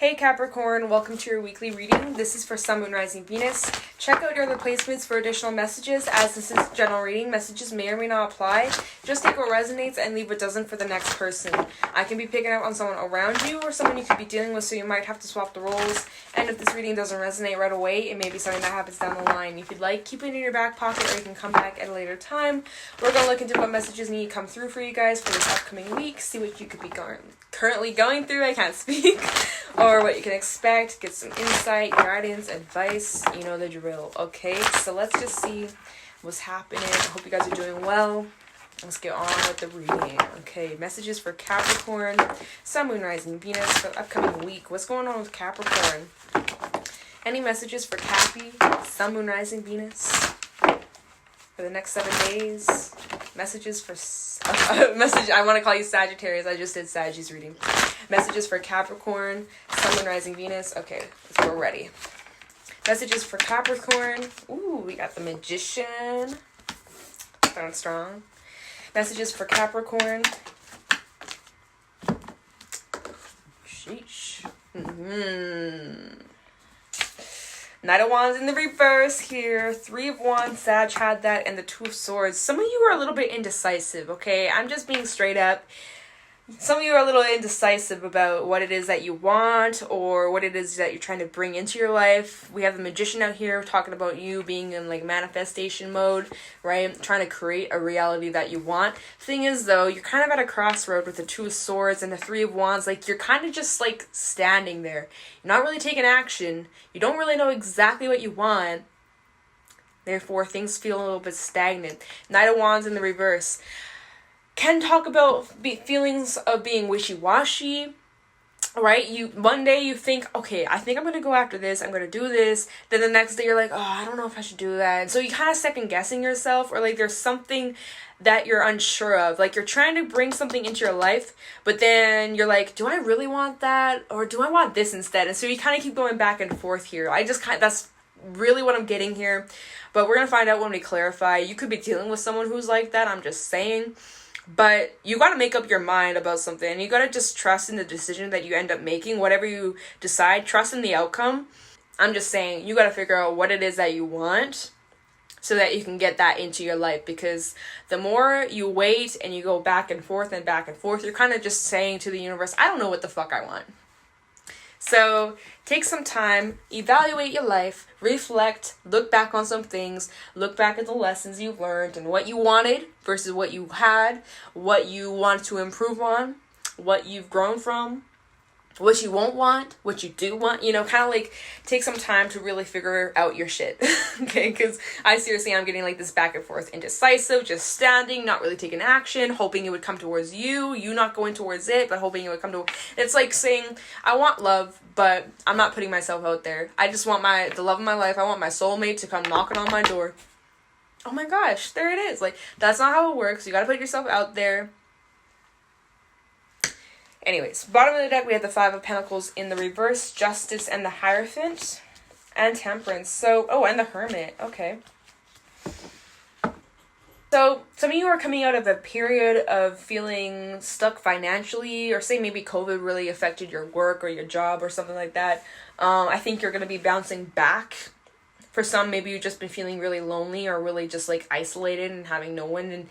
Hey Capricorn, welcome to your weekly reading. This is for Sun, Moon, Rising, Venus. Check out your other placements for additional messages. As this is general reading, messages may or may not apply. Just take what resonates and leave what doesn't for the next person. I can be picking up on someone around you or someone you could be dealing with, so you might have to swap the roles. And if this reading doesn't resonate right away, it may be something that happens down the line. If you'd like, keep it in your back pocket or you can come back at a later time. We're going to look into what messages need to come through for you guys for this upcoming week, see what you could be currently going through. I can't speak. Or what you can expect, get some insight, guidance, advice, you know the drill. Okay, so let's just see what's happening. I hope you guys are doing well. Let's get on with the reading. Okay, messages for Capricorn, Sun, Moon, Rising, Venus for the upcoming week. What's going on with Capricorn? Any messages for Cappy, Sun, Moon, Rising, Venus for the next 7 days? Messages for... I want to call you Sagittarius. I just did Sagittarius reading. Messages for Capricorn, Sun, Moon, Rising, Venus. Okay, we're ready. Messages for Capricorn. Ooh, we got the Magician. Sounds strong. Messages for Capricorn. Sheesh. Knight of Wands in the reverse here. 3 of Wands, Sag had that, and the 2 of Swords. Some of you are a little bit indecisive, okay? I'm just being straight up. Some of you are a little indecisive about what it is that you want or what it is that you're trying to bring into your life. We have the Magician out here talking about you being in like manifestation mode, right? Trying to create a reality that you want. Thing is though, you're kind of at a crossroad with the 2 of Swords and the 3 of Wands. Like you're kind of just like standing there. You're not really taking action. You don't really know exactly what you want. Therefore, things feel a little bit stagnant. Knight of Wands in the reverse. Can talk about feelings of being wishy-washy, right? One day you think, okay, I think I'm going to go after this, I'm going to do this. Then the next day you're like, oh, I don't know if I should do that. And so you kind of second-guessing yourself, or like there's something that you're unsure of. Like you're trying to bring something into your life, but then you're like, do I really want that? Or do I want this instead? And so you kind of keep going back and forth here. That's really what I'm getting here. But we're going to find out when we clarify. You could be dealing with someone who's like that, I'm just saying. But you got to make up your mind about something. You got to just trust in the decision that you end up making. Whatever you decide, trust in the outcome. I'm just saying, you got to figure out what it is that you want so that you can get that into your life. Because the more you wait and you go back and forth, you're kind of just saying to the universe, I don't know what the fuck I want. So take some time, evaluate your life, reflect, look back on some things, look back at the lessons you've learned and what you wanted versus what you had, what you want to improve on, what you've grown from, what you won't want, what you do want, kind of like take some time to really figure out your shit. Okay, because I'm getting like this back and forth, indecisive, just standing, not really taking action, hoping it would come towards you not going towards it, but hoping it would come to, it's like saying, I want love, but I'm not putting myself out there. I just want the love of my life. I want my soulmate to come knocking on my door. Oh my gosh, there it is. Like, that's not how it works. You got to put yourself out there. Anyways, bottom of the deck, we have the 5 of Pentacles in the reverse, Justice and the Hierophant, and Temperance. So, and the Hermit. Okay. So, some of you are coming out of a period of feeling stuck financially, or say maybe COVID really affected your work or your job or something like that. I think you're going to be bouncing back. For some, maybe you've just been feeling really lonely or really just like isolated and having no one. And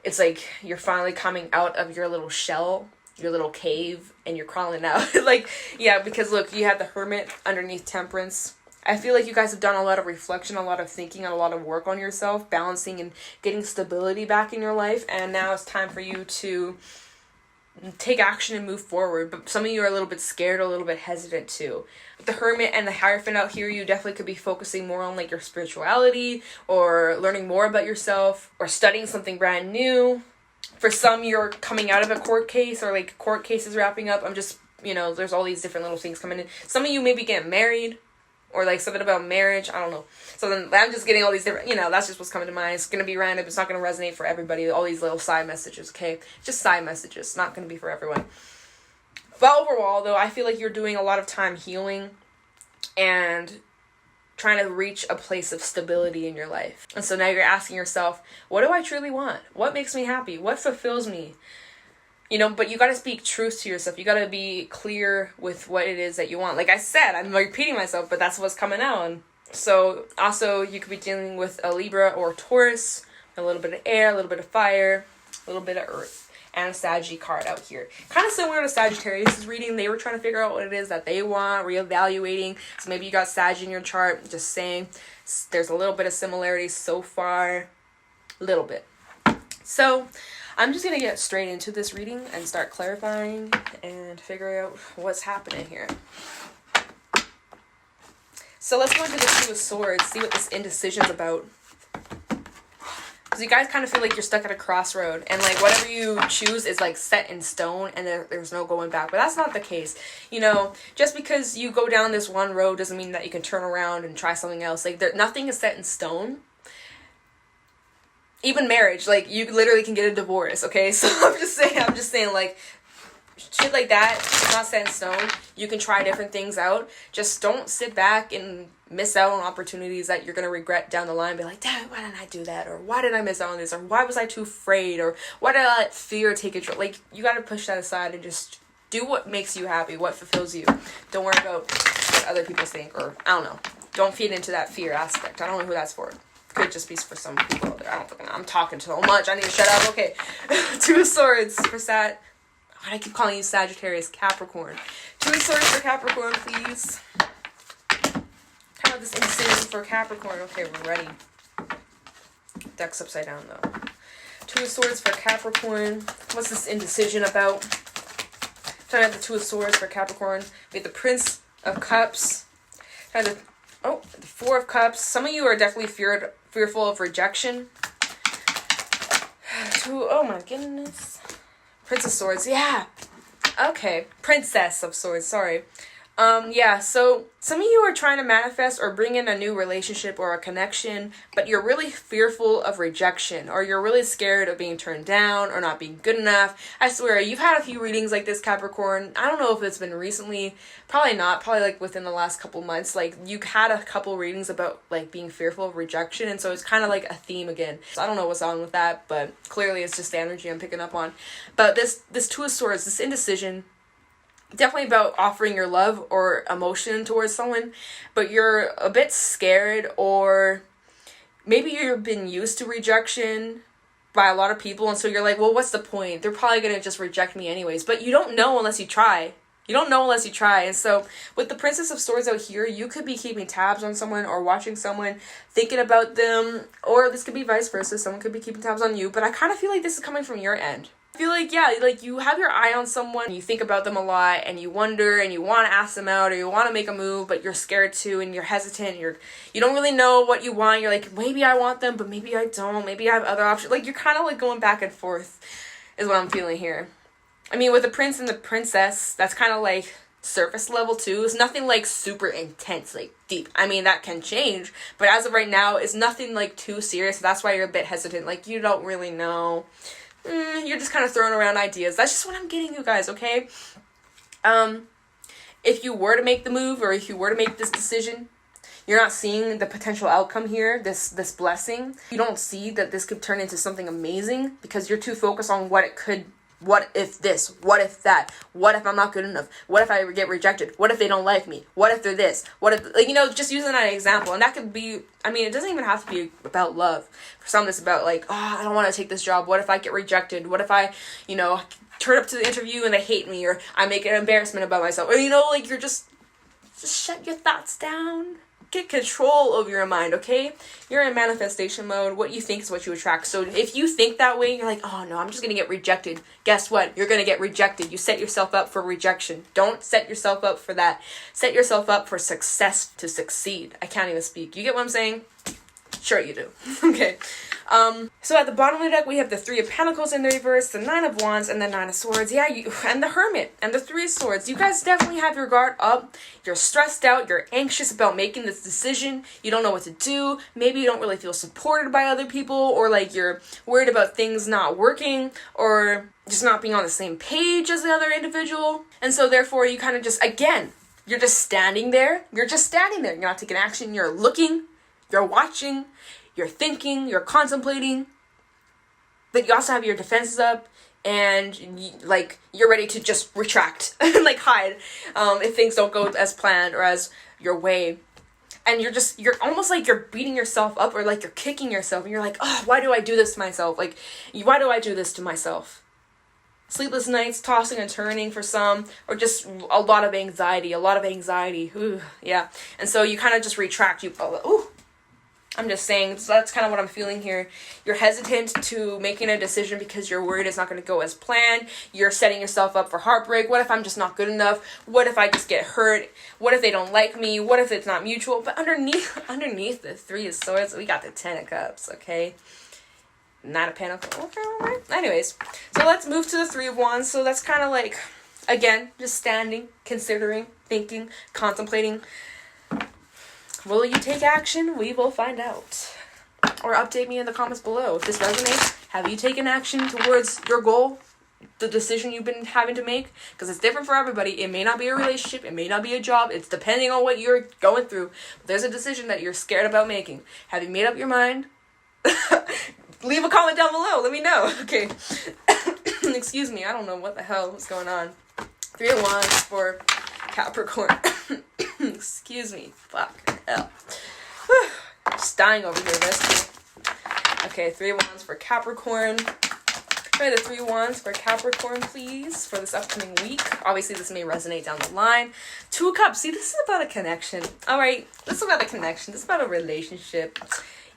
it's like you're finally coming out of your little shell, your little cave, and you're crawling out. Because look, you have the Hermit underneath Temperance. I feel like you guys have done a lot of reflection, a lot of thinking, and a lot of work on yourself, balancing and getting stability back in your life. And now it's time for you to take action and move forward. But some of you are a little bit scared, a little bit hesitant too. With the Hermit and the Hierophant out here, you definitely could be focusing more on like your spirituality or learning more about yourself or studying something brand new. For some, you're coming out of a court case or like court cases wrapping up. I'm just, there's all these different little things coming in. Some of you maybe get married or like something about marriage. I don't know. So then I'm just getting all these different, that's just what's coming to mind. It's going to be random. It's not going to resonate for everybody. All these little side messages, okay? Just side messages. It's not going to be for everyone. But overall, though, I feel like you're doing a lot of time healing and trying to reach a place of stability in your life. And so now you're asking yourself, what do I truly want? What makes me happy? What fulfills me? You know, but you got to speak truth to yourself. You got to be clear with what it is that you want. Like I said, I'm repeating myself, but that's what's coming out. And so also you could be dealing with a Libra or Taurus, a little bit of air, a little bit of fire, a little bit of earth, and a Sagittarius card out here. Kind of similar to Sagittarius' reading. They were trying to figure out what it is that they want, reevaluating. So maybe you got Sag in your chart. Just saying, there's a little bit of similarity so far. A little bit. So I'm just going to get straight into this reading and start clarifying and figure out what's happening here. So let's go into the Two of Swords, see what this indecision's about. Because you guys kind of feel like you're stuck at a crossroad and like whatever you choose is like set in stone and there's no going back. But that's not the case. You know, just because you go down this one road doesn't mean that you can turn around and try something else. Like nothing is set in stone. Even marriage, like you literally can get a divorce, okay? So I'm just saying like shit like that, it's not set in stone. You can try different things out. Just don't sit back and miss out on opportunities that you're going to regret down the line. Be like, damn, why didn't I do that? Or why did I miss out on this? Or why was I too afraid? Or why did I let fear take control? Like, you got to push that aside and just do what makes you happy, what fulfills you. Don't worry about what other people think. Or, I don't know. Don't feed into that fear aspect. I don't know who that's for. Could just be for some people out there. I don't fucking know. I'm talking so much. I need to shut up. Okay. Two of Swords for Sat. Why do I keep calling you Sagittarius? Capricorn. Two of Swords for Capricorn, please. Kind of this indecision for Capricorn. Okay, we're ready. Deck's upside down, though. Two of Swords for Capricorn. What's this indecision about? Trying to have the Two of Swords for Capricorn. We have the Prince of Cups. Trying to... Oh, the Four of Cups. Some of you are definitely fearful of rejection. Oh my goodness. Prince of Swords. Yeah. Okay. Princess of Swords. Sorry. Yeah, so some of you are trying to manifest or bring in a new relationship or a connection, but you're really fearful of rejection, or you're really scared of being turned down or not being good enough. I swear, you've had a few readings like this, Capricorn. I don't know if it's been recently, probably not, probably like within the last couple months. Like, you had a couple readings about like being fearful of rejection, and so it's kind of like a theme again. So I don't know what's on with that, but clearly it's just the energy I'm picking up on. But this Two of Swords, this indecision, definitely about offering your love or emotion towards someone, but you're a bit scared, or maybe you've been used to rejection by a lot of people, and so you're like, well, what's the point? They're probably gonna just reject me anyways. But you don't know unless you try. You don't know unless you try. And so with the Princess of Swords out here, you could be keeping tabs on someone or watching someone, thinking about them, or this could be vice versa. Someone could be keeping tabs on you, but I kind of feel like this is coming from your end. I feel like, yeah, like you have your eye on someone, you think about them a lot, and you wonder, and you want to ask them out, or you want to make a move, but you're scared to, and you're hesitant, you don't really know what you want. You're like, maybe I want them, but maybe I don't, maybe I have other options. Like, you're kind of like going back and forth is what I'm feeling here. I mean, with the prince and the princess, that's kind of like surface level too. It's nothing like super intense, like deep. I mean, that can change, but as of right now, it's nothing like too serious. That's why you're a bit hesitant. Like, you don't really know. You're just kind of throwing around ideas. That's just what I'm getting, you guys, okay? If you were to make the move, or if you were to make this decision, you're not seeing the potential outcome here, this blessing. You don't see that this could turn into something amazing because you're too focused on what if this, what if that, what if I'm not good enough, what if I get rejected, what if they don't like me, what if they're this, what if, like, you know, just using that example. And that could be, I mean, it doesn't even have to be about love. For some, it's about like, oh, I don't want to take this job, what if I get rejected, what if I, you know, turn up to the interview and they hate me, or I make an embarrassment about myself, or, you know, like, you're just shut your thoughts down. Get control over your mind, okay? You're in manifestation mode. What you think is what you attract. So if you think that way, you're like, oh no, I'm just going to get rejected. Guess what? You're going to get rejected. You set yourself up for rejection. Don't set yourself up for that. Set yourself up for success to succeed. I can't even speak. You get what I'm saying? Sure you do. Okay. So at the bottom of the deck, we have the Three of Pentacles in the reverse, the Nine of Wands, and the Nine of Swords. Yeah, and the Hermit, and the Three of Swords. You guys definitely have your guard up. You're stressed out. You're anxious about making this decision. You don't know what to do. Maybe you don't really feel supported by other people, or like you're worried about things not working, or just not being on the same page as the other individual. And so therefore, you kind of just, again, you're just standing there. You're just standing there. You're not taking action. You're looking. You're watching. You're thinking, you're contemplating, but you also have your defenses up, and you're ready to just retract and like hide if things don't go as planned or as your way. And you're almost like you're beating yourself up, or like you're kicking yourself, and you're like, oh, why do I do this to myself? Like, why do I do this to myself? Sleepless nights, tossing and turning for some, or just a lot of anxiety. Ooh, yeah. And so you kind of just retract. I'm just saying, so that's kind of what I'm feeling here. You're hesitant to making a decision because you're worried it's not going to go as planned. You're setting yourself up for heartbreak. What if I'm just not good enough? What if I just get hurt? What if they don't like me? What if it's not mutual? But underneath the Three of Swords, we got the Ten of Cups, okay? Not a Pentacle. Okay, all right. Anyways, so let's move to the Three of Wands. So that's kind of like, again, just standing, considering, thinking, contemplating. Will you take action? We will find out. Or update me in the comments below. If this resonates, have you taken action towards your goal? The decision you've been having to make? Because it's different for everybody. It may not be a relationship. It may not be a job. It's depending on what you're going through. But there's a decision that you're scared about making. Have you made up your mind? Leave a comment down below. Let me know. Okay. Excuse me. I don't know what the hell is going on. Three of Wands for Capricorn. Excuse me. Fuck hell. Just dying over here, rescue. Okay, Three of Wands for Capricorn. Try the Three of Wands for Capricorn, please, for this upcoming week. Obviously, this may resonate down the line. Two of Cups. See, this is about a connection. All right, this is about a connection. This is about a relationship.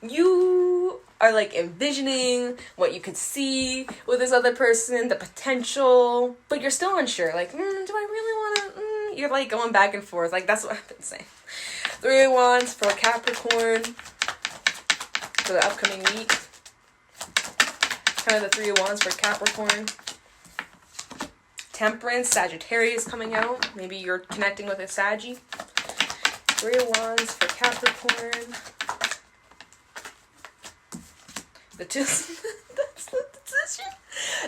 You are like envisioning what you could see with this other person, the potential, but you're still unsure. Like, do I really want to? You're like going back and forth. Like, that's what I've been saying. Three of Wands for Capricorn for the upcoming week. Kind of the Three of Wands for Capricorn. Temperance, Sagittarius coming out. Maybe you're connecting with a Saggy. Three of Wands for Capricorn. That's the decision.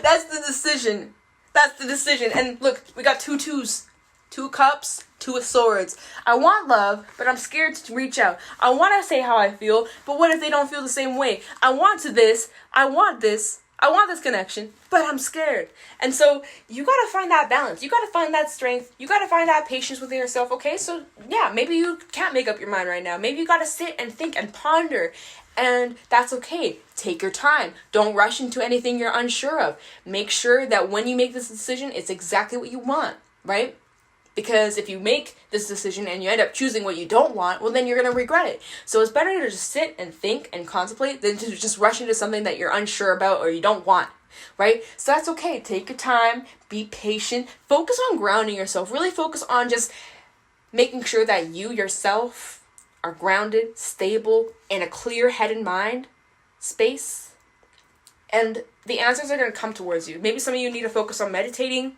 That's the decision. That's the decision. And look, we got two twos. Two Cups, Two of Swords. I want love, but I'm scared to reach out. I want to say how I feel, but what if they don't feel the same way? I want this connection, but I'm scared. And so you got to find that balance. You got to find that strength. You got to find that patience within yourself, okay? So yeah, maybe you can't make up your mind right now. Maybe you got to sit and think and ponder. And that's okay. Take your time. Don't rush into anything you're unsure of. Make sure that when you make this decision, it's exactly what you want, right? Because if you make this decision and you end up choosing what you don't want, well, then you're going to regret it. So it's better to just sit and think and contemplate than to just rush into something that you're unsure about or you don't want, right? So that's okay. Take your time. Be patient. Focus on grounding yourself. Really focus on just making sure that you yourself are grounded, stable, in a clear-headed mind space. And the answers are going to come towards you. Maybe some of you need to focus on meditating,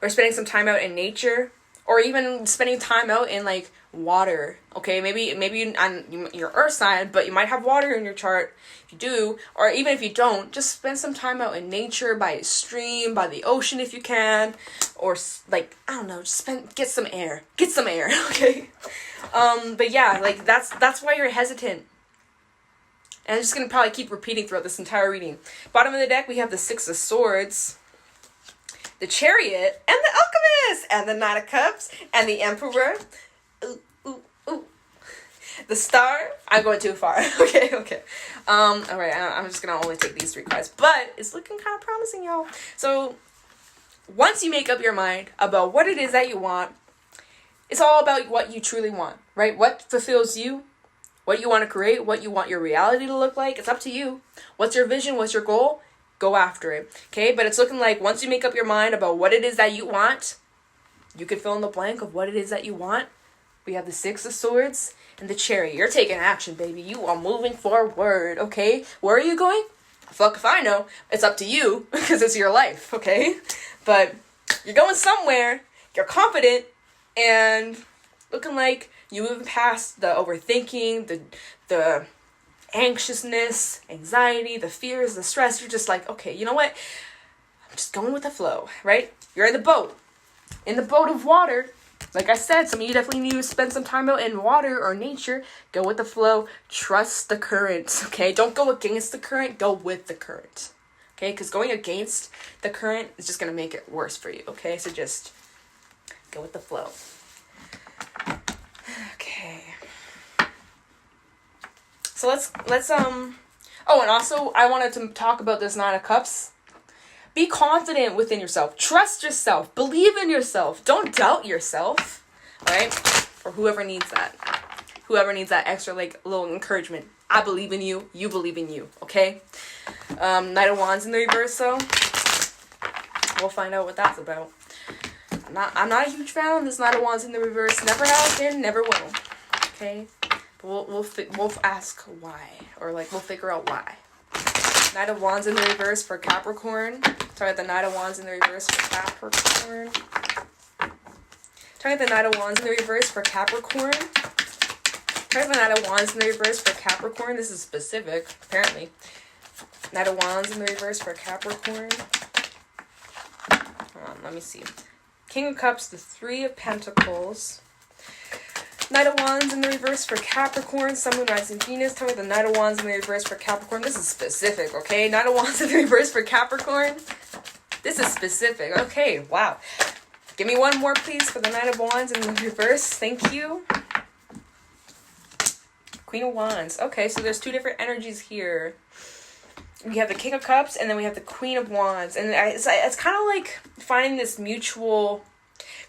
or spending some time out in nature, or even spending time out in like water. Okay, maybe on your earth sign, but you might have water in your chart. If you do, or even if you don't, just spend some time out in nature, by a stream, by the ocean if you can, or like, I don't know, just get some air, okay? But yeah, like that's why you're hesitant. And I'm just gonna probably keep repeating throughout this entire reading. Bottom of the deck, we have the Six of Swords, the Chariot, and the Alchemist, and the Knight of Cups, and the Emperor. Ooh, ooh, ooh. The Star. I'm going too far. Okay. All right, I'm just going to only take these three cards. But it's looking kind of promising, y'all. So once you make up your mind about what it is that you want, it's all about what you truly want, right? What fulfills you, what you want to create, what you want your reality to look like. It's up to you. What's your vision? What's your goal? Go after it, okay? But it's looking like once you make up your mind about what it is that you want, you can fill in the blank of what it is that you want. We have the Six of Swords and the Chariot. You're taking action, baby. You are moving forward, okay? Where are you going? Fuck if I know. It's up to you because it's your life, okay? But you're going somewhere. You're confident and looking like you moving past the overthinking, the anxiousness, anxiety, the fears, the stress. You're just like, okay, you know what? I'm just going with the flow, right? You're in the boat of water. Like I said, some of you definitely need to spend some time out in water or nature. Go with the flow. Trust the current, okay? Don't go against the current. Go with the current, Okay, because going against the current is just going to make it worse for you. Okay, so just go with the flow. Okay. So let's oh, and also I wanted to talk about this Nine of Cups. Be confident within yourself. Trust yourself. Believe in yourself. Don't doubt yourself. All right? For whoever needs that. Whoever needs that extra, like, little encouragement. I believe in you. You believe in you. Okay? Knight of Wands in the reverse, though. We'll find out what that's about. I'm not a huge fan of this Knight of Wands in the reverse. Never have been, never will. Okay? But we'll ask why. Or, like, we'll figure out why. Knight of Wands in the reverse for Capricorn. Sorry, the Knight of Wands in the reverse for Capricorn. Sorry, the Knight of Wands in the reverse for Capricorn. Sorry, the Knight of Wands in the reverse for Capricorn. This is specific, apparently. Knight of Wands in the reverse for Capricorn. Hold on, let me see. King of Cups, the Three of Pentacles. Knight of Wands in the reverse for Capricorn. Sun, Moon, Rising, Venus. Tell me the Knight of Wands in the reverse for Capricorn. This is specific, okay? Knight of Wands in the reverse for Capricorn. This is specific. Okay, wow. Give me one more, please, for the Knight of Wands in the reverse. Thank you. Queen of Wands. Okay, so there's two different energies here. We have the King of Cups, and then we have the Queen of Wands. And it's kind of like finding this mutual...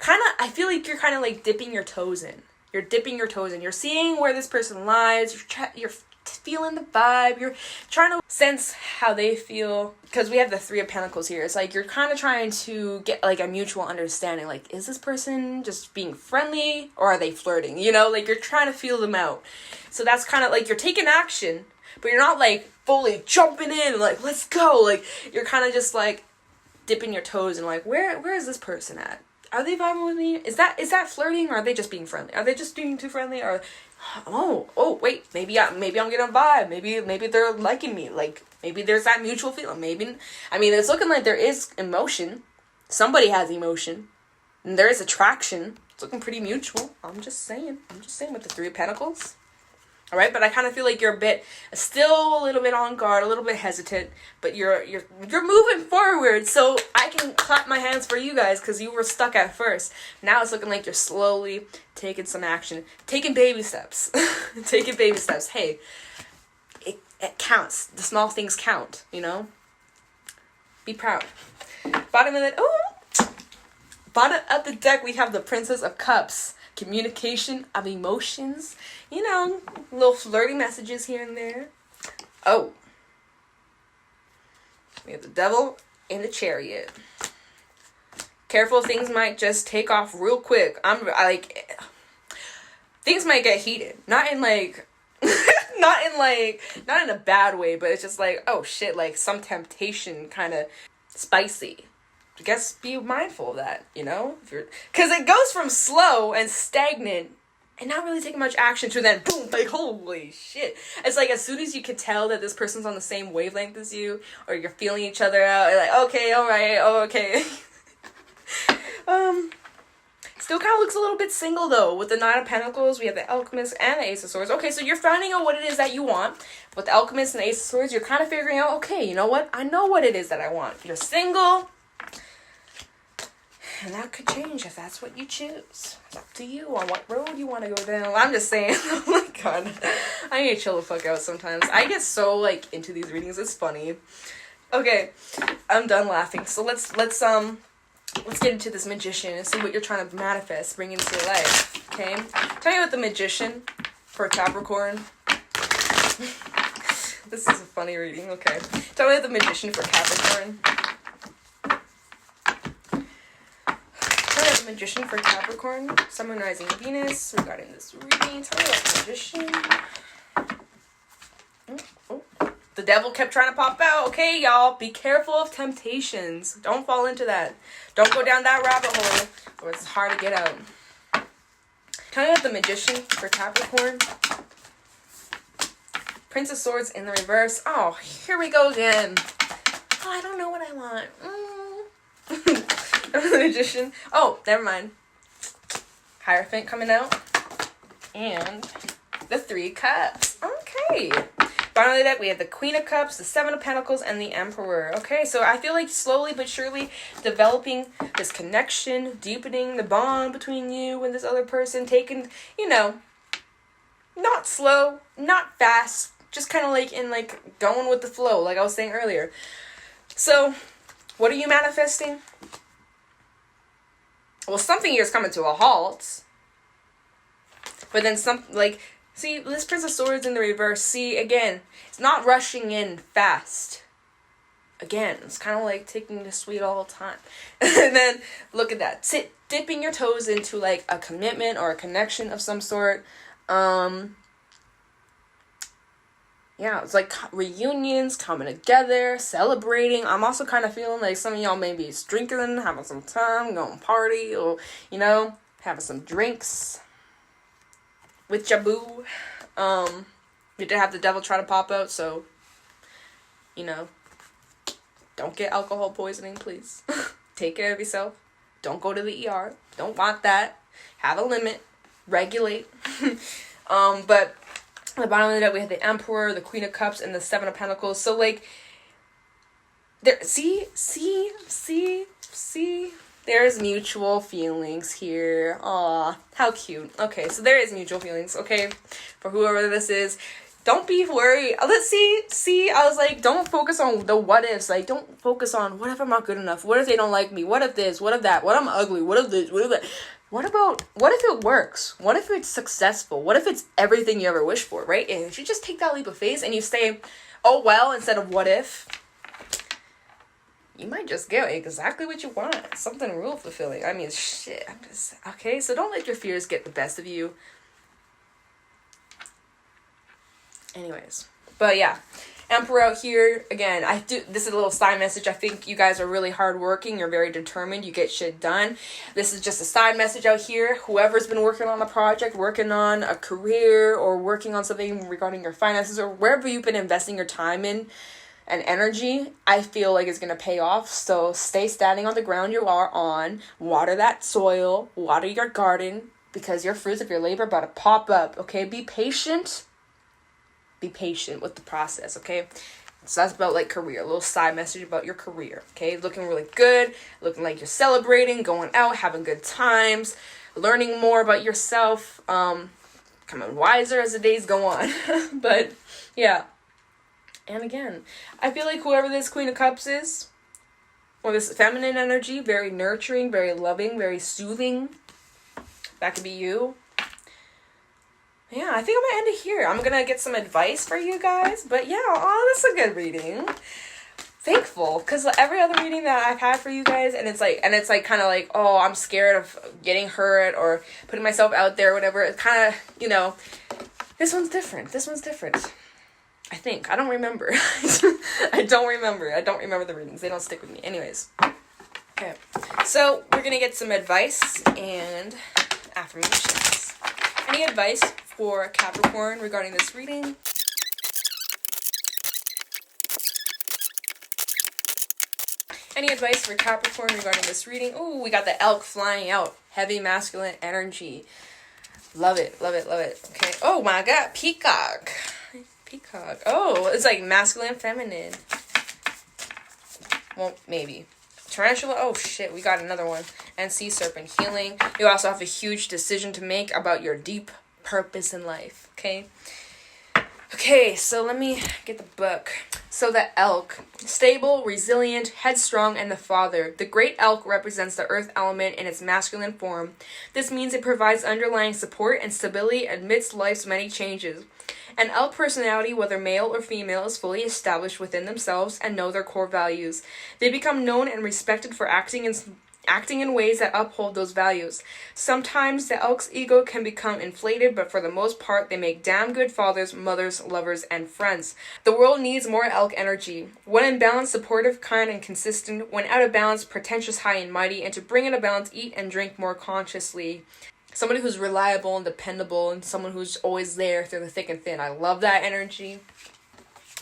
I feel like you're kind of like dipping your toes in. You're dipping your toes in. You're seeing where this person lies. You're feeling the vibe. You're trying to sense how they feel. Because we have the Three of Pentacles here. It's like you're kind of trying to get like a mutual understanding. Like, is this person just being friendly or are they flirting? You know, like you're trying to feel them out. So that's kind of like you're taking action, but you're not like fully jumping in. Like, let's go. Like, you're kind of just like dipping your toes in. Like, where is this person at? Are they vibing with me? Is that flirting, or are they just being friendly? Are they just being too friendly? Or, wait, maybe I'm getting a vibe. Maybe they're liking me. Like, maybe there's that mutual feeling. It's looking like there is emotion. Somebody has emotion. And there is attraction. It's looking pretty mutual. I'm just saying with the Three of Pentacles. All right, but I kind of feel like you're still a little bit on guard, a little bit hesitant, but you're moving forward. So I can clap my hands for you guys because you were stuck at first. Now it's looking like you're slowly taking some action, taking baby steps, taking baby steps. Hey, it counts. The small things count. You know. Be proud. Bottom of the deck, we have the Princess of Cups. Communication of emotions, you know, little flirty messages here and there. Oh, we have the Devil in the Chariot. Careful, things might just take off real quick. Things might get heated. Not in a bad way, but it's just like, oh shit, like some temptation, kind of spicy. I guess be mindful of that, you know? Because it goes from slow and stagnant and not really taking much action to then boom, like holy shit. It's like as soon as you can tell that this person's on the same wavelength as you, or you're feeling each other out, you're like, okay, alright, okay. Still kind of looks a little bit single though. With the Nine of Pentacles, we have the Alchemist and the Ace of Swords. Okay, so you're finding out what it is that you want. With the Alchemist and the Ace of Swords, you're kind of figuring out, okay, you know what? I know what it is that I want. You're single. And that could change if that's what you choose. It's up to you on what road you want to go down. I'm just saying. Oh my god. I need to chill the fuck out sometimes. I get so like into these readings. It's funny. Okay. I'm done laughing. So let's get into this Magician and see what you're trying to manifest, bring into your life. Okay? Tell me about the Magician for Capricorn. This is a funny reading. Okay. Tell me about the Magician for Capricorn. Magician for Capricorn, Sun, Moon, Rising, Venus. Regarding this reading, tell me about the Magician. The Devil kept trying to pop out. Okay, y'all, be careful of temptations. Don't fall into that. Don't go down that rabbit hole, or it's hard to get out. Tell me about the Magician for Capricorn. Prince of Swords in the reverse. Oh, here we go again. Oh, I don't know what I want. The Magician. Oh, never mind. Hierophant coming out. And the Three Cups. Okay. Bottom of the deck, we have the Queen of Cups, the Seven of Pentacles, and the Emperor. Okay, so I feel like slowly but surely developing this connection, deepening the bond between you and this other person, taking, you know, not slow, not fast, just kind of like in like going with the flow, like I was saying earlier. So, what are you manifesting? Well, something here is coming to a halt. But then see, this Prince of Swords in the reverse. See, again, it's not rushing in fast. Again, it's kind of like taking the sweet all the time. And then, look at that. Dipping your toes into, like, a commitment or a connection of some sort. Yeah, it's like reunions, coming together, celebrating. I'm also kind of feeling like some of y'all may be drinking, having some time, going party, or, you know, having some drinks with your boo. We did have the devil try to pop out, so, you know, don't get alcohol poisoning, please. Take care of yourself. Don't go to the ER. Don't want that. Have a limit. Regulate. But at the bottom of the deck, we have the Emperor, the Queen of Cups, and the Seven of Pentacles. So, like, there, see, there's mutual feelings here. Aw, how cute. Okay, so there is mutual feelings, okay, for whoever this is. Don't be worried. Let's see, I was like, don't focus on the what ifs. Like, don't focus on, what if I'm not good enough? What if they don't like me? What if this? What if that? What if I'm ugly? What if this? What if that? What if it works? What if it's successful? What if it's everything you ever wished for, right? And if you just take that leap of faith and you say, oh, well, instead of what if, you might just get exactly what you want. Something real fulfilling. I mean, shit. Okay, so don't let your fears get the best of you. Anyways, but yeah, Emperor out here again. This is a little side message. I think you guys are really hardworking. You're very determined. You get shit done. This is just a side message out here. Whoever's been working on a project, working on a career, or working on something regarding your finances, or wherever you've been investing your time in and energy, I feel like it's gonna pay off. So stay standing on the ground you are on. Water that soil. Water your garden, because your fruits of your labor are about to pop up. Okay, be patient. Be patient with the process, okay? So that's about, like, career. A little side message about your career, okay? Looking really good. Looking like you're celebrating, going out, having good times, learning more about yourself, becoming wiser as the days go on. But, yeah. And again, I feel like whoever this Queen of Cups is, or this feminine energy, very nurturing, very loving, very soothing. That could be you. Yeah, I think I'm going to end it here. I'm going to get some advice for you guys. But yeah, that's a good reading. Thankful. Because every other reading that I've had for you guys, and it's like kind of like, oh, I'm scared of getting hurt or putting myself out there or whatever. It's kind of, you know, this one's different. I think. I don't remember. I don't remember the readings. They don't stick with me. Anyways. Okay. So, we're going to get some advice and affirmations. Any advice for Capricorn regarding this reading? Any advice for Capricorn regarding this reading? Ooh, we got the elk flying out. Heavy masculine energy. Love it. Okay. Oh my god, peacock. Oh, it's like masculine, feminine. Well, maybe. Tarantula. Oh shit, we got another one. And sea serpent, healing. You also have a huge decision to make about your deep purpose in life. Okay, so let me get the book. So the elk, stable, resilient, headstrong, and the father. The great elk represents the earth element in its masculine form. This means it provides underlying support and stability amidst life's many changes. An elk personality, whether male or female, is fully established within themselves and know their core values. They become known and respected for acting in ways that uphold those values. Sometimes the elk's ego can become inflated, but for the most part, they make damn good fathers, mothers, lovers, and friends. The world needs more elk energy. When in balance, supportive, kind, and consistent. When out of balance, pretentious, high, and mighty. And to bring in a balance, eat and drink more consciously. Somebody who's reliable and dependable, and someone who's always there through the thick and thin. I love that energy.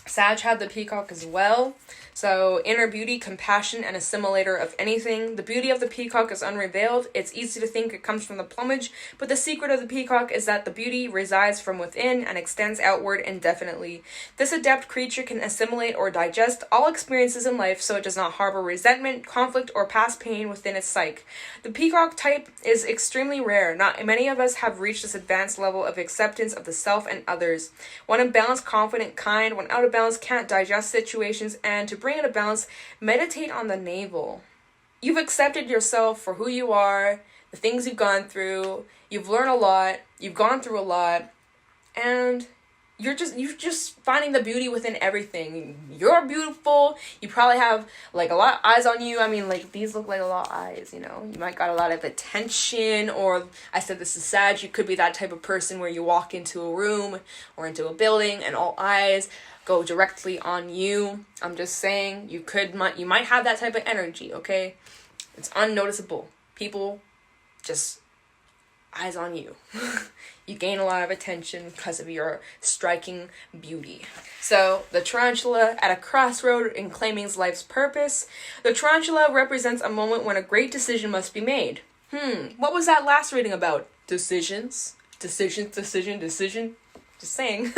Sag had the peacock as well. So, inner beauty, compassion, and assimilator of anything. The beauty of the peacock is unrevealed. It's easy to think it comes from the plumage, but the secret of the peacock is that the beauty resides from within and extends outward indefinitely. This adept creature can assimilate or digest all experiences in life, so it does not harbor resentment, conflict, or past pain within its psyche. The peacock type is extremely rare. Not many of us have reached this advanced level of acceptance of the self and others. When in balance, confident, kind. When out of balance, can't digest situations. And to bring it to balance, meditate on the navel. You've accepted yourself for who you are, the things you've gone through. You've learned a lot. You've gone through a lot. And you're just finding the beauty within everything. You're beautiful. You probably have like a lot of eyes on you. I mean, like these look like a lot of eyes, you know. You might got a lot of attention, or I said this is Sag. You could be that type of person where you walk into a room or into a building and all eyes go directly on you. I'm just saying you might have that type of energy, okay? It's unnoticeable. People just eyes on you. You gain a lot of attention because of your striking beauty. So, the tarantula at a crossroad in claiming life's purpose. The tarantula represents a moment when a great decision must be made. What was that last reading about? Decisions. Just saying.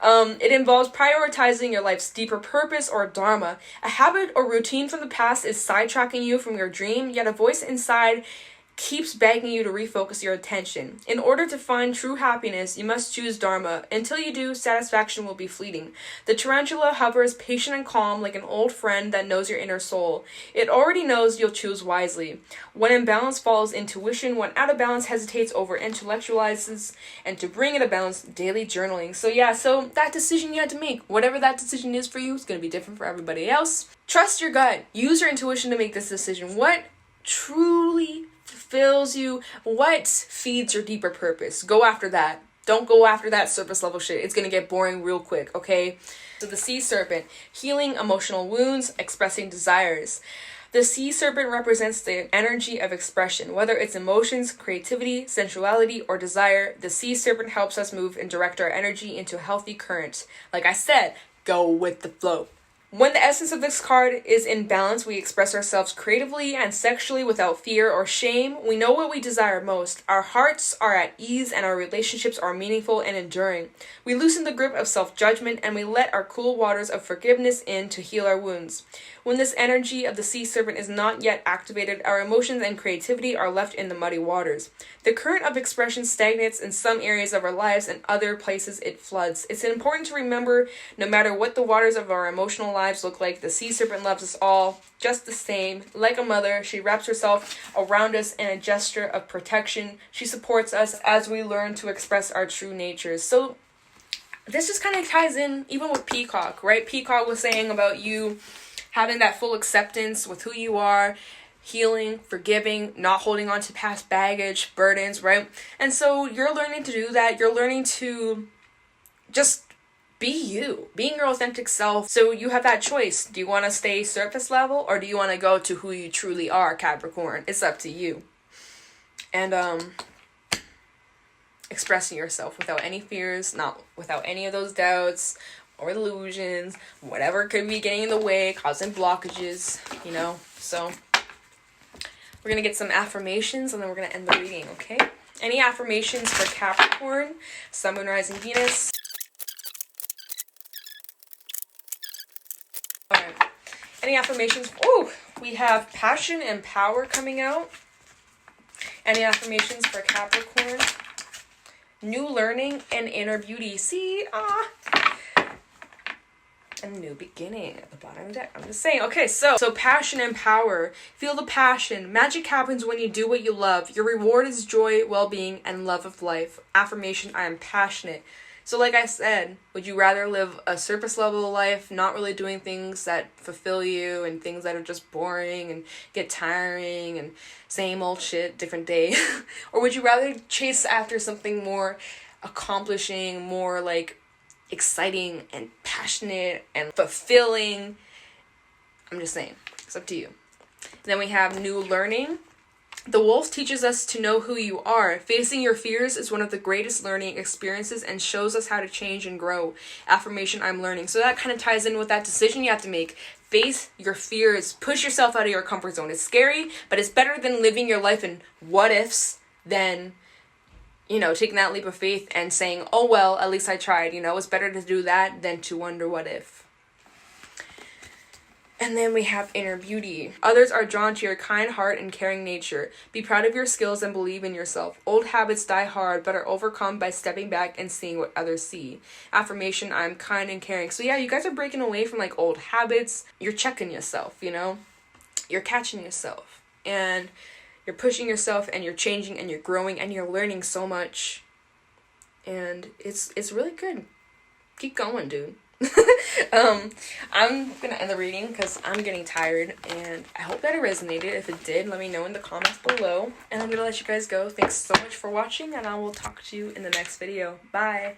It involves prioritizing your life's deeper purpose or dharma. A habit or routine from the past is sidetracking you from your dream, yet a voice inside keeps begging you to refocus your attention. In order to find true happiness, you must choose dharma. Until you do, satisfaction will be fleeting. The tarantula hovers patient and calm like an old friend that knows your inner soul. It already knows you'll choose wisely. When in balance follows intuition, when out of balance hesitates over intellectualizes, and to bring it a balance, daily journaling. So that decision you had to make, whatever that decision is for you, it's going to be different for everybody else. Trust your gut. Use your intuition to make this decision. What truly fulfills you, what feeds your deeper purpose? Go after that. Don't go after that surface level shit. It's gonna get boring real quick, okay? So the sea serpent, healing emotional wounds, expressing desires. The sea serpent represents the energy of expression. Whether it's emotions, creativity, sensuality, or desire, the sea serpent helps us move and direct our energy into a healthy current. Like I said, go with the flow. When the essence of this card is in balance, we express ourselves creatively and sexually without fear or shame. We know what we desire most. Our hearts are at ease and our relationships are meaningful and enduring. We loosen the grip of self-judgment and we let our cool waters of forgiveness in to heal our wounds. When this energy of the sea serpent is not yet activated, our emotions and creativity are left in the muddy waters. The current of expression stagnates in some areas of our lives and other places it floods. It's important to remember, no matter what the waters of our emotional lives look like, the sea serpent loves us all just the same. Like a mother, she wraps herself around us in a gesture of protection. She supports us as we learn to express our true natures. So this just kind of ties in even with Peacock, right? Peacock was saying about you having that full acceptance with who you are, healing, forgiving, not holding on to past baggage, burdens, right? And so you're learning to do that. You're learning to just be you, being your authentic self. So you have that choice. Do you want to stay surface level or do you want to go to who you truly are, Capricorn? It's up to you. And expressing yourself without any fears, not without any of those doubts or illusions, whatever could be getting in the way, causing blockages, you know. So we're going to get some affirmations and then we're going to end the reading, okay? Any affirmations for Capricorn, Sun, Moon, Rising, Venus? Alright. Any affirmations? Oh, we have passion and power coming out. Any affirmations for Capricorn? New learning and inner beauty. See? A new beginning at the bottom of the deck. I'm just saying. Okay, so passion and power. Feel the passion. Magic happens when you do what you love. Your reward is joy, well-being, and love of life. Affirmation, I am passionate. So like I said, would you rather live a surface level life, not really doing things that fulfill you and things that are just boring and get tiring and same old shit, different day? Or would you rather chase after something more accomplishing, more like exciting and passionate and fulfilling? I'm just saying, it's up to you. And then we have new learning. The wolf teaches us to know who you are. Facing your fears is one of the greatest learning experiences and shows us how to change and grow. Affirmation, I'm learning. So that kind of ties in with that decision you have to make. Face your fears. Push yourself out of your comfort zone. It's scary, but it's better than living your life in what ifs than, you know, taking that leap of faith and saying, oh, well, at least I tried. You know, it's better to do that than to wonder what if. And then we have inner beauty. Others are drawn to your kind heart and caring nature. Be proud of your skills and believe in yourself. Old habits die hard but are overcome by stepping back and seeing what others see. Affirmation, I'm kind and caring. So yeah, you guys are breaking away from like old habits. You're checking yourself, you know? You're catching yourself. And you're pushing yourself and you're changing and you're growing and you're learning so much. And it's really good. Keep going, dude. I'm gonna end the reading because I'm getting tired, and I hope that it resonated. If it did, let me know in the comments below, and I'm gonna let you guys go. Thanks so much for watching, and I will talk to you in the next video. Bye.